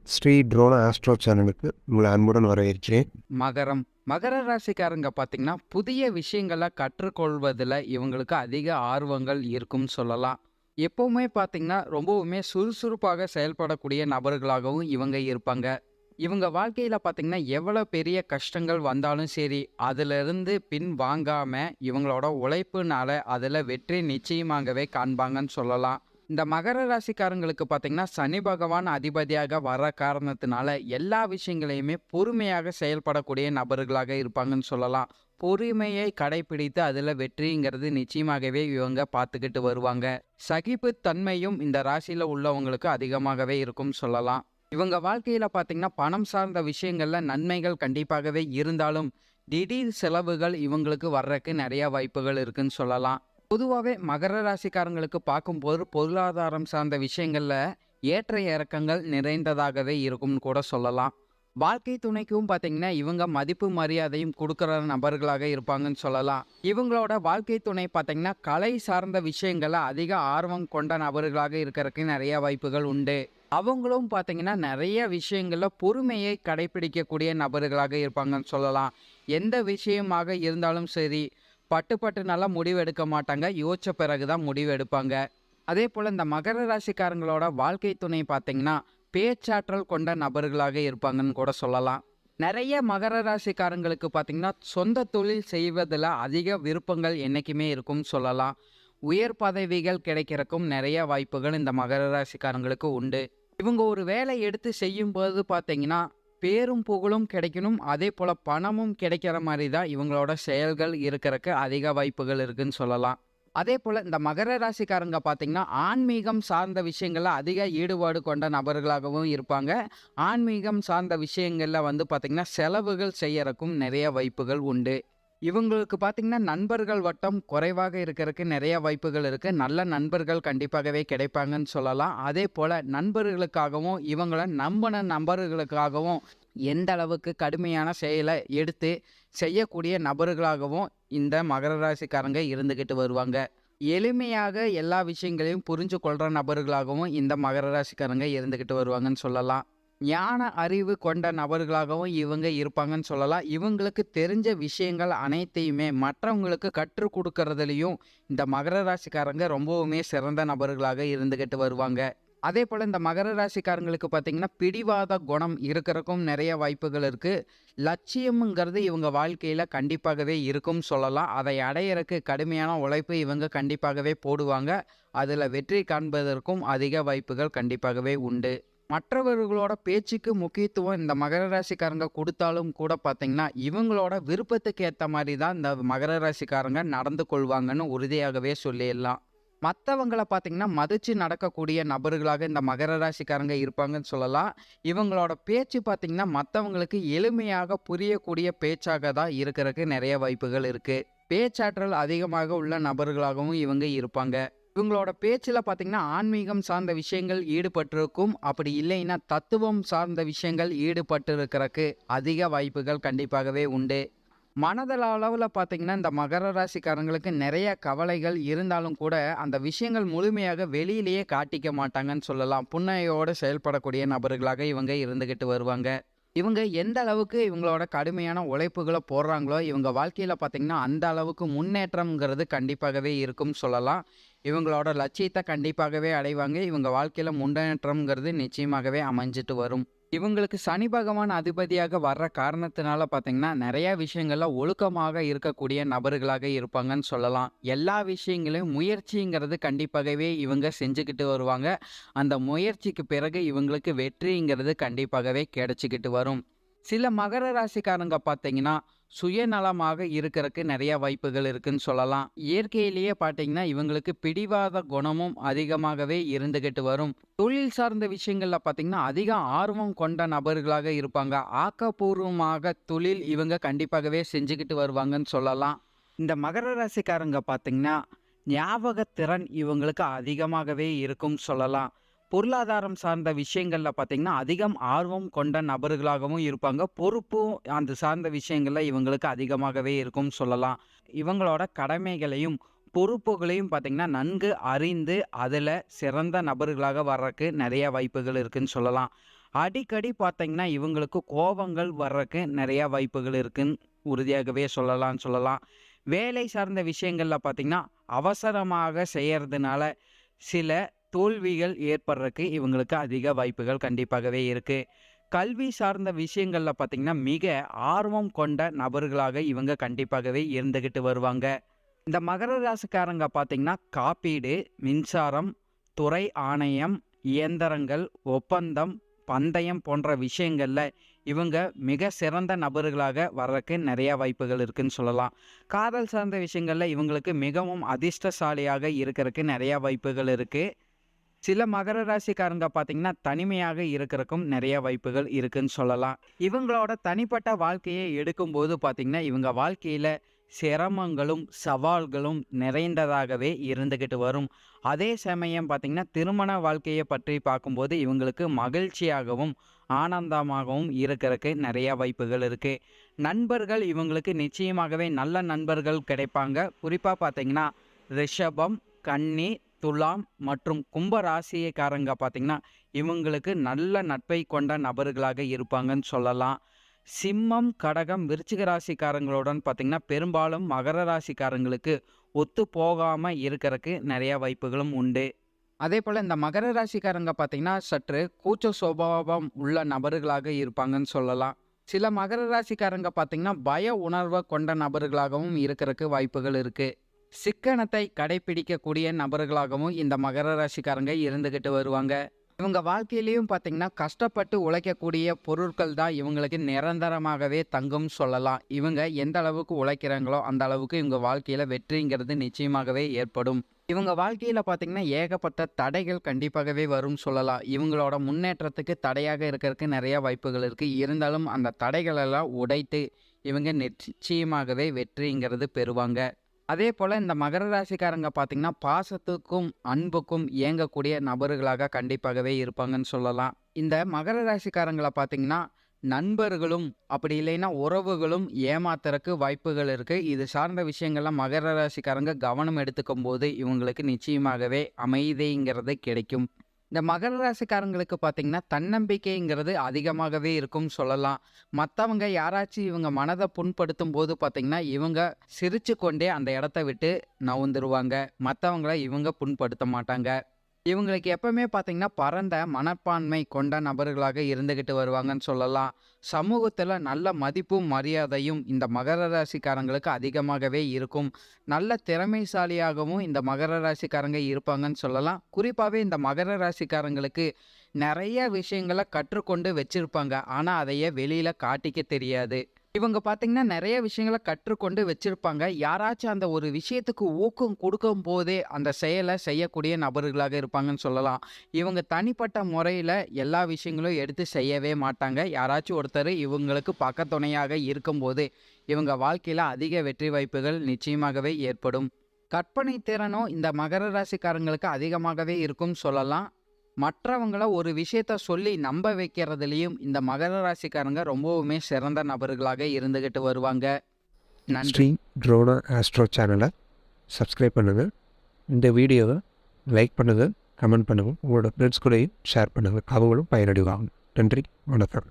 Sri drone astro சேனலுக்கு உங்களை அன்புடன் வரவேற்கிறேன். மகரம். மகர ராசிக்காரங்க பார்த்தீங்கன்னா, புதிய விஷயங்கள கற்றுக்கொள்வதில இவங்களுக்கு அதிக ஆர்வங்கள் இருக்கும்னு சொல்லலாம். எப்பவுமே பார்த்தீங்கன்னா, ரொம்பவுமே சுறுசுறுப்பாக செயல்படக்கூடிய நபர்களாகவும் இவங்க இருப்பாங்க. இவங்க வாழ்க்கையில பார்த்தீங்கன்னா, எவ்வளோ பெரிய கஷ்டங்கள் வந்தாலும் சரி, அதிலிருந்து பின் வாங்காம இவங்களோட உழைப்புனால அதில வெற்றி நிச்சயமாகவே காண்பாங்கன்னு சொல்லலாம். இந்த மகர ராசிக்காரங்களுக்கு பார்த்தீங்கன்னா, சனி பகவான் அதிபதியாக வர காரணத்தினால எல்லா விஷயங்களையுமே பொறுமையாக செயல்படக்கூடிய நபர்களாக இருப்பாங்கன்னு சொல்லலாம். பொறுமையை கடைபிடித்து அதில் வெற்றிங்கிறது நிச்சயமாகவே இவங்க பார்த்துக்கிட்டு வருவாங்க. சகிப்புத்தன்மையும் இந்த ராசியில் உள்ளவங்களுக்கு அதிகமாகவே இருக்கும் சொல்லலாம். இவங்க வாழ்க்கையில பார்த்தீங்கன்னா, பணம் சார்ந்த விஷயங்கள்ல நன்மைகள் கண்டிப்பாகவே இருந்தாலும், திடீர் செலவுகள் இவங்களுக்கு வர்றக்கு நெறைய வாய்ப்புகள் இருக்குன்னு சொல்லலாம். பொதுவாவே மகர ராசிக்காரங்களுக்கு பார்க்கும்போது, பொருளாதாரம் சார்ந்த விஷயங்கள்ல ஏற்ற இறக்கங்கள் நிறைந்ததாகவே இருக்கும்னு கூட சொல்லலாம். வாழ்க்கை துணைக்கும் பார்த்தீங்கன்னா, இவங்க மதிப்பு மரியாதையும் குடுக்குற நபர்களாக இருப்பாங்கன்னு சொல்லலாம். இவங்களோட வாழ்க்கை துணை பார்த்தீங்கன்னா, கலை சார்ந்த விஷயங்கள்ல அதிக ஆர்வம் கொண்ட நபர்களாக இருக்கறக்கு நெறைய வாய்ப்புகள் உண்டு. அவங்களும் பார்த்தீங்கன்னா, நெறைய விஷயங்கள்ல பொறுமையை கடைப்பிடிக்கக்கூடிய நபர்களாக இருப்பாங்கன்னு சொல்லலாம். எந்த விஷயமாக இருந்தாலும் சரி, பட்டு பட்டுனால முடிவு எடுக்க மாட்டாங்க. யோசிச்ச பிறகு தான் முடிவு எடுப்பாங்க. அதேபோல இந்த மகர ராசிக்காரங்களோட வாழ்க்கை துணை பார்த்தீங்கன்னா, பேச்சாற்றல் கொண்ட நபர்களாக இருப்பாங்கன்னு கூட சொல்லலாம். நெறைய மகர ராசிக்காரங்களுக்கு பார்த்தீங்கன்னா, சொந்த தொழில் செய்வதில அதிக விருப்பங்கள் என்னைக்குமே இருக்கும்னு சொல்லலாம். உயர் பதவிகள் கிடைக்கிறக்கும் நெறைய வாய்ப்புகள் இந்த மகர ராசிக்காரங்களுக்கு உண்டு. இவங்க ஒரு வேலை எடுத்து செய்யும்போது பார்த்தீங்கன்னா, பேரும் புகழும் கிடைக்கணும். அதேபோல பணமும் கிடைக்கிற மாரி தான் இவங்களோட செயல்கள் இருக்கறக்கு அதிக வாய்ப்புகள் இருக்குன்னு சொல்லலாம். அதேபோல இந்த மகர ராசிக்காரங்க பார்த்தீங்கன்னா, ஆன்மீகம் சார்ந்த விஷயங்கள்ல அதிக ஈடுபாடு கொண்ட நபர்களாகவும் இருப்பாங்க. ஆன்மீகம் சார்ந்த விஷயங்கள்ல வந்து பார்த்தீங்கன்னா, செலவுகள் செய்யறக்கும் நெறைய வாய்ப்புகள் உண்டு. இவங்களுக்கு பார்த்தீங்கன்னா, நண்பர்கள் வட்டம் குறைவாக இருக்கறக்கு நெறைய வாய்ப்புகள் இருக்கு. நல்ல நண்பர்கள் கண்டிப்பாகவே கிடைப்பாங்கன்னு சொல்லலாம். அதேபோல நண்பர்களுக்காகவும், இவங்கள நம்புன நபர்களுக்காகவும் எந்த அளவுக்கு கடுமையான செயல எடுத்து செய்யக்கூடிய நபர்களாகவும் இந்த மகர ராசிக்காரங்க இருந்துகிட்டு வருவாங்க. எளிமையாக எல்லா விஷயங்களையும் புரிஞ்சு கொள்ற நபர்களாகவும் இந்த மகர ராசிக்காரங்க இருந்துகிட்டு வருவாங்கன்னு சொல்லலாம். ஞான அறிவு கொண்ட நபர்களாகவும் இவங்க இருப்பாங்கன்னு சொல்லலாம். இவங்களுக்கு தெரிஞ்ச விஷயங்கள் அனைத்தையுமே மற்றவங்களுக்கு கற்றுக் குடுக்கறதுலயும் இந்த மகர ராசிக்காரங்க ரொம்பவுமே சிறந்த நபர்களாக இருந்துகிட்டு வருவாங்க. அதேபோல இந்த மகர ராசிக்காரங்களுக்கு பார்த்தீங்கன்னா, பிடிவாத குணம் இருக்கறக்கும் நெறைய வாய்ப்புகள் இருக்கு. லட்சியம்ங்கிறது இவங்க வாழ்க்கையில கண்டிப்பாகவே இருக்கும்னு சொல்லலாம். அதை அடையறக்கு கடுமையான உழைப்பு இவங்க கண்டிப்பாகவே போடுவாங்க. அதுல வெற்றி காண்பதற்கும் அதிக வாய்ப்புகள் கண்டிப்பாகவே உண்டு. மற்றவர்களோட பேச்சுக்கு முக்கியத்துவம் இந்த மகர ராசிக்காரங்க குடுத்தாலும் கூட பார்த்தீங்கன்னா, இவங்களோட விருப்பத்துக்கு ஏத்த மாரி தான் இந்த மகர ராசிக்காரங்க நடந்து கொள்வாங்கன்னு உறுதியாகவே சொல்லிறலாம். மத்தவங்கள பார்த்தீங்கன்னா, மதிச்சு நடக்கக்கூடிய நபர்களாக இந்த மகர ராசிக்காரங்க இருப்பாங்கன்னு சொல்லலாம். இவங்களோட பேச்சு பார்த்தீங்கன்னா, மத்தவங்களுக்கு எளிமையாக புரியக்கூடிய பேச்சாக தான் இருக்கறக்கு நெறைய வாய்ப்புகள் இருக்கு. பேச்சாற்றல் அதிகமாக உள்ள நபர்களாகவும் இவங்க இருப்பாங்க. இவங்களோட பேச்சுல பார்த்தீங்கன்னா, ஆன்மீகம் சார்ந்த விஷயங்கள் ஈடுபட்டிருக்கும். அப்படி இல்லைன்னா, தத்துவம் சார்ந்த விஷயங்கள் ஈடுபட்டிருக்கறக்கு அதிக வாய்ப்புகள் கண்டிப்பாகவே உண்டு. மனதளவுல பார்த்தீங்கன்னா, இந்த மகர ராசிக்காரங்களுக்கு நெறைய கவலைகள் இருந்தாலும் கூட, அந்த விஷயங்கள் முழுமையாக வெளியிலேயே காட்டிக்க மாட்டாங்கன்னு சொல்லலாம். புன்னகையோடு செயல்படக்கூடிய நபர்களாக இவங்க இருந்துகிட்டு வருவாங்க. இவங்க எந்த அளவுக்கு இவங்களோட கடுமையான உழைப்புகள போடுறாங்களோ, இவங்க வாழ்க்கையில பார்த்தீங்கன்னா, அந்த அளவுக்கு முன்னேற்றம்ங்கிறது கண்டிப்பாகவே இருக்கும்னு சொல்லலாம். இவங்களோட லட்சியத்த கண்டிப்பாகவே அடைவாங்க. இவங்க வாழ்க்கையில முன்னேற்றம்ங்கிறது நிச்சயமாகவே அமைஞ்சிட்டு வரும். இவங்களுக்கு சனி பகவான் அதிபதியாக வர்ற காரணத்தினால பார்த்தீங்கன்னா, நெறைய விஷயங்கள்ல ஒழுக்கமாக இருக்கக்கூடிய நபர்களாக இருப்பாங்கன்னு சொல்லலாம். எல்லா விஷயங்களையும் முயற்சிங்கிறது கண்டிப்பாகவே இவங்க செஞ்சுகிட்டு வருவாங்க. அந்த முயற்சிக்கு பிறகு இவங்களுக்கு வெற்றிங்கிறது கண்டிப்பாகவே கிடைச்சுக்கிட்டு வரும். சில மகர ராசிக்காரங்க பார்த்தீங்கன்னா, சுயநலமாக இருக்கறக்கு நெறைய வாய்ப்புகள் இருக்குன்னு சொல்லலாம். இயற்கையிலேயே பார்த்தீங்கன்னா, இவங்களுக்கு பிடிவாத குணமும் அதிகமாகவே இருந்துகிட்டு வரும். தொழில் சார்ந்த விஷயங்கள்ல பார்த்தீங்கன்னா, அதிக ஆர்வம் கொண்ட நபர்களாக இருப்பாங்க. ஆக்கப்பூர்வமாக தொழில் இவங்க கண்டிப்பாகவே செஞ்சுகிட்டு வருவாங்கன்னு சொல்லலாம். இந்த மகர ராசிக்காரங்க பார்த்தீங்கன்னா, ஞாபகத்திறன் இவங்களுக்கு அதிகமாகவே இருக்கும்னு சொல்லலாம். பொருளாதாரம் சார்ந்த விஷயங்கள்ல பார்த்தீங்கன்னா, அதிகம் ஆர்வம் கொண்ட நபர்களாகவும் இருப்பாங்க. பொறுப்பும் அந்த சார்ந்த விஷயங்கள்ல இவங்களுக்கு அதிகமாகவே இருக்கும்னு சொல்லலாம். இவங்களோட கடமைகளையும், பொறுப்புகளையும் பார்த்தீங்கன்னா, நன்கு அறிந்து அதில சிறந்த நபர்களாக வர்றக்கு நெறைய வாய்ப்புகள் இருக்குன்னு சொல்லலாம். அடிக்கடி பார்த்தீங்கன்னா, இவங்களுக்கு கோபங்கள் வர்றக்கு நெறையா வாய்ப்புகள் இருக்குன்னு உறுதியாகவே சொல்லலாம். வேலை சார்ந்த விஷயங்கள்ல பார்த்தீங்கன்னா, அவசரமாக செய்யறதுனால சில தோல்விகள் ஏற்படுறக்கு இவங்களுக்கு அதிக வாய்ப்புகள் கண்டிப்பாகவே இருக்கு. கல்வி சார்ந்த விஷயங்கள்ல பார்த்தீங்கன்னா, மிக ஆர்வம் கொண்ட நபர்களாக இவங்க கண்டிப்பாகவே இருந்துகிட்டு வருவாங்க. இந்த மகர ராசிக்காரங்க பார்த்தீங்கன்னா, காப்பீடு, மின்சாரம், துறை ஆணையம், இயந்திரங்கள், ஒப்பந்தம், பந்தயம் போன்ற விஷயங்கள்ல இவங்க மிக சிறந்த நபர்களாக வர்றக்கு நெறைய வாய்ப்புகள் இருக்குன்னு சொல்லலாம். காதல் சார்ந்த விஷயங்கள்ல இவங்களுக்கு மிகவும் அதிர்ஷ்டசாலியாக இருக்கறக்கு நெறைய வாய்ப்புகள் இருக்கு. சில மகர ராசிக்காரங்க பார்த்தீங்கன்னா, தனிமையாக இருக்கறக்கும் நெறைய வாய்ப்புகள் இருக்குன்னு சொல்லலாம். இவங்களோட தனிப்பட்ட வாழ்க்கையை எடுக்கும்போது பார்த்தீங்கன்னா, இவங்க வாழ்க்கையில சிரமங்களும், சவால்களும் நிறைந்ததாகவே இருந்துகிட்டு வரும். அதே சமயம் பார்த்தீங்கன்னா, திருமண வாழ்க்கைய பற்றி பார்க்கும்போது இவங்களுக்கு மகிழ்ச்சியாகவும், ஆனந்தமாகவும் இருக்கறக்கு நெறைய வாய்ப்புகள் இருக்கு. நண்பர்கள் இவங்களுக்கு நிச்சயமாகவே நல்ல நண்பர்கள் கிடைப்பாங்க. குறிப்பா பார்த்தீங்கன்னா, ரிஷபம், கன்னி, துலாம் மற்றும் கும்ப ராசிக்காரங்க பார்த்தீங்கன்னா, இவங்களுக்கு நல்ல நட்பை கொண்ட நபர்களாக இருப்பாங்கன்னு சொல்லலாம். சிம்மம், கடகம், விருச்சிக ராசிக்காரங்களுடன் பார்த்தீங்கன்னா, பெரும்பாலும் மகர ராசிக்காரங்களுக்கு ஒத்து போகாம இருக்கறக்கு நெறைய வாய்ப்புகளும் உண்டு. அதேபோல இந்த மகர ராசிக்காரங்க பார்த்தீங்கன்னா, சற்று கூச்ச சுபாவம் உள்ள நபர்களாக இருப்பாங்கன்னு சொல்லலாம். சில மகர ராசிக்காரங்க பார்த்தீங்கன்னா, பய உணர்வ கொண்ட நபர்களாகவும் இருக்கறக்கு வாய்ப்புகள் இருக்கு. சிக்கனத்தை கடைப்பிடிக்கக்கூடிய நபர்களாகவும் இந்த மகர ராசிக்காரங்க இருந்துகிட்டு வருவாங்க. இவங்க வாழ்க்கையிலயும் பார்த்தீங்கன்னா, கஷ்டப்பட்டு உழைக்கக்கூடிய பொருட்கள் தான் இவங்களுக்கு நிரந்தரமாகவே தங்கும்னு சொல்லலாம். இவங்க எந்த அளவுக்கு உழைக்கிறாங்களோ, அந்த அளவுக்கு இவங்க வாழ்க்கையில வெற்றிங்கிறது நிச்சயமாகவே ஏற்படும். இவங்க வாழ்க்கையில பார்த்தீங்கன்னா, ஏகப்பட்ட தடைகள் கண்டிப்பாகவே வரும்னு சொல்லலாம். இவங்களோட முன்னேற்றத்துக்கு தடையாக இருக்கறக்கு நெறைய வாய்ப்புகள் இருக்கு. இருந்தாலும் அந்த தடைகளெல்லாம் உடைத்து இவங்க நிச்சயமாகவே வெற்றிங்கிறது பெறுவாங்க. அதேபோல இந்த மகர ராசிக்காரங்க பார்த்தீங்கன்னா, பாசத்துக்கும், அன்புக்கும் ஏங்கக்கூடிய நபர்களாக கண்டிப்பாகவே இருப்பாங்கன்னு சொல்லலாம். இந்த மகர ராசிக்காரங்கள பார்த்தீங்கன்னா, நண்பர்களும் அப்படி இல்லைன்னா உறவுகளும் ஏமாத்துறக்கு வாய்ப்புகள் இருக்கு. இது சார்ந்த விஷயங்கள்ல மகர ராசிக்காரங்க கவனம் எடுத்துக்கும்போது, இவங்களுக்கு நிச்சயமாகவே அமைதிங்கிறது கிடைக்கும். இந்த மகர ராசிக்காரங்களுக்கு பார்த்தீங்கன்னா, தன்னம்பிக்கைங்கிறது அதிகமாகவே இருக்கும்னு சொல்லலாம். மத்தவங்க யாராச்சும் இவங்க மனத புண்படுத்தும்போது பார்த்தீங்கன்னா, இவங்க சிரிச்சுக்கொண்டே அந்த இடத்த விட்டு நவுந்துருவாங்க. மத்தவங்கள இவங்க புண்படுத்த மாட்டாங்க. இவங்களுக்கு எப்பவுமே பார்த்தீங்கன்னா, பரந்த மனப்பான்மை கொண்ட நபர்களாக இருந்துகிட்டு வருவாங்கன்னு சொல்லலாம். சமூகத்துல நல்ல மதிப்பும், மரியாதையும் இந்த மகர ராசிக்காரங்களுக்கு அதிகமாகவே இருக்கும். நல்ல திறமைசாலியாகவும் இந்த மகர ராசிக்காரங்க இருப்பாங்கன்னு சொல்லலாம். குறிப்பாவே இந்த மகர ராசிக்காரங்களுக்கு நெறைய விஷயங்கள கற்றுக்கொண்டு வச்சிருப்பாங்க. ஆனா, அதைய வெளியில காட்டிக்க தெரியாது. இவங்க பார்த்தீங்கன்னா, நெறைய விஷயங்கள கற்றுக்கொண்டு வச்சிருப்பாங்க. யாராச்சும் அந்த ஒரு விஷயத்துக்கு ஊக்கம் குடுக்கும்போதே, அந்த செயல செய்யக்கூடிய நபர்களாக இருப்பாங்கன்னு சொல்லலாம். இவங்க தனிப்பட்ட முறையில எல்லா விஷயங்களும் எடுத்து செய்யவே மாட்டாங்க. யாராச்சும் ஒருத்தர் இவங்களுக்கு பக்கத்துணையாக இருக்கும்போது, இவங்க வாழ்க்கையில அதிக வெற்றி வாய்ப்புகள் நிச்சயமாகவே ஏற்படும். கற்பனை திறனும் இந்த மகர ராசிக்காரங்களுக்கு அதிகமாகவே இருக்கும்னு சொல்லலாம். மற்றவங்கள ஒரு விஷயத்த சொல்லி நம்ப வைக்கிறதுலயும் இந்த மகர ராசிக்காரங்க ரொம்பவுமே சிறந்த நபர்களாக இருந்துகிட்டு வருவாங்க. நன்றி. ஸ்ரீ ட்ரோனா ஆஸ்ட்ரோ சேனலை சப்ஸ்கிரைப் பண்ணுங்கள். இந்த வீடியோவை லைக் பண்ணுங்கள், கமெண்ட் பண்ணுங்கள். உங்களோட ஃப்ரெண்ட்ஸ் கூடயும் ஷேர் பண்ணுங்கள். அவங்களும் பயனடைவாங்க. நன்றி, வணக்கம்.